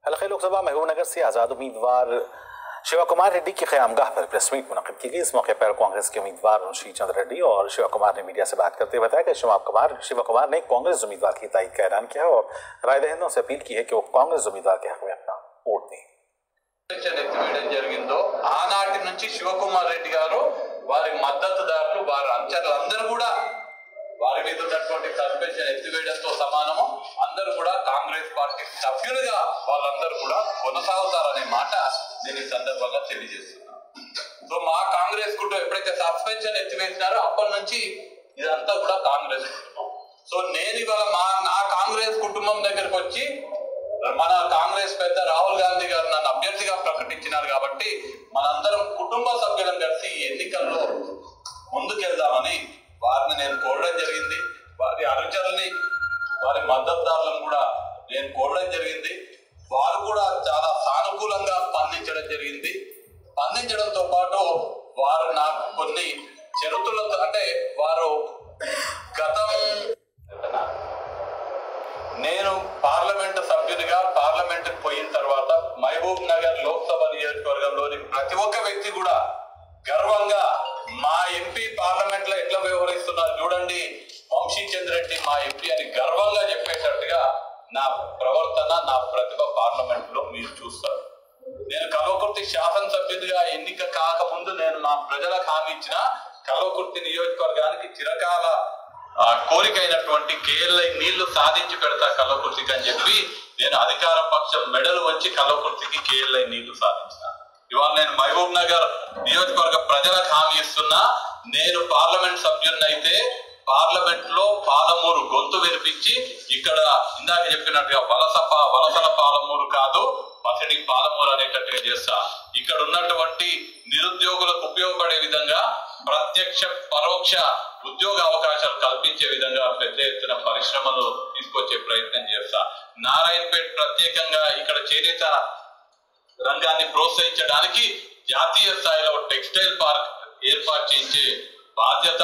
हल्के लोकसभा महबूबनगर से आज़ाद उम्मीदवार शिवा कुमार रेड्डी की क़यामगाह पर प्रेस मीट मुनक़िद की गई। इस मौके पर कांग्रेस के उम्मीदवार श्रीचंद रेड्डी और शिवा कुमार ने मीडिया से बात करते हुए बताया कि शिवा कुमार ने कांग्रेस उम्मीदवार की तायीद का ऐलान किया और राय दहिंदों से अपील की है कि वो कांग्रेस उम्मीदवार के हक में अपना वोट दें। ఆనాటి నుంచి శివకుమార్ రెడ్డి గారు వారి మద్దతుదారులు వారి అంచనలందరూ కూడా వారి మీద ఉన్నటువంటి సస్పెన్షన్ ఎత్తివేయడంతో సమానము అందరూ కూడా కాంగ్రెస్ పార్టీ సభ్యులుగా వాళ్ళందరూ కూడా కొనసాగుతారనే మాట నేను ఈ సందర్భంగా తెలియజేస్తున్నాను. సో మా కాంగ్రెస్ కుటుంబం ఎప్పుడైతే సస్పెన్షన్ ఎత్తివేసినారో అప్పటి నుంచి ఇదంతా కూడా కాంగ్రెస్ కుటుంబం. సో నేను ఇవాళ నా కాంగ్రెస్ కుటుంబం దగ్గరకు వచ్చి మన కాంగ్రెస్ పెద్ద రాహుల్ గాంధీ గారు నన్ను అభ్యర్థిగా ప్రకటించినారు కాబట్టి మనందరం కుటుంబ సభ్యులను కలిసి ఎన్నికల్లో ముందుకెళ్దామని వారిని నేను కోరడం జరిగింది. వారి అనుచరుల్ని వారి మద్దతుదారులను కూడా నేను కోరడం జరిగింది. వారు కూడా చాలా సానుకూలంగా స్పందించడం జరిగింది. స్పందించడంతో పాటు వారు నాకు కొన్ని షరతులతో అంటే వారు గతం నేను పార్లమెంటు సభ్యునిగా పార్లమెంట్ పోయిన తర్వాత మహబూబ్ నగర్ లోక్సభ నియోజకవర్గంలోని ప్రతి ఒక్క వ్యక్తి కూడా గర్వంగా మా ఎంపీ పార్లమెంట్ లో ఎట్లా వ్యవహరిస్తున్నారు చూడండి, వంశీచంద్ర రెడ్డి మా ఎంపీ అని గర్వంగా చెప్పేటట్టుగా నా ప్రవర్తన నా ప్రతిభ పార్లమెంట్ లో మీరు చూస్తారు. నేను కల్వకుర్తి శాసనసభ్యుడిగా ఎన్నిక కాకముందు నేను నా ప్రజలకు హామీ ఇచ్చిన కల్వకుర్తి నియోజకవర్గానికి చిరకాల కోరికైనటువంటి కేఎల్ఐ నీళ్లు సాధించి పెడతా కల్వకుర్తికి అని చెప్పి నేను అధికార పక్షం మెడలు వచ్చి కల్వకుర్తికి కేఎల్ఐ నీళ్లు సాధించిన. ఇవాళ నేను మహబూబ్ నగర్ నియోజకవర్గ ప్రజలకు హామీ ఇస్తున్నా, నేను పార్లమెంట్ సభ్యున్నైతే పార్లమెంట్ లో పాలమూరు గొంతు వినిపించి ఇక్కడ ఇందాక చెప్పినట్టుగా వలసల పాలమూరు కాదు పసిడి పాలమూరు అనేటట్టుగా చేస్తా. ఇక్కడ ఉన్నటువంటి నిరుద్యోగులకు ఉపయోగపడే విధంగా ప్రత్యక్ష పరోక్ష ఉద్యోగ అవకాశాలు కల్పించే విధంగా పెద్ద ఎత్తున పరిశ్రమలు తీసుకొచ్చే ప్రయత్నం చేస్తా. నారాయణపేట ప్రత్యేకంగా ఇక్కడ చేనేత రంగాన్ని ప్రోత్సహించడానికి జాతీయ స్థాయిలో టెక్స్టైల్ పార్క్ ఏర్పాటు చేయించే బాధ్యత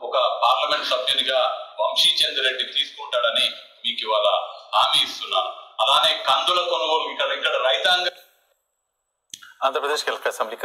ఒక పార్లమెంట్ సభ్యునిగా వంశీచంద్ర రెడ్డి తీసుకుంటాడని మీకు ఇవాళ హామీ ఇస్తున్నాను. అలానే కందుల కొనుగోలు ఇక్కడ రైతాంగ आंध्र प्रदेश के असेंबली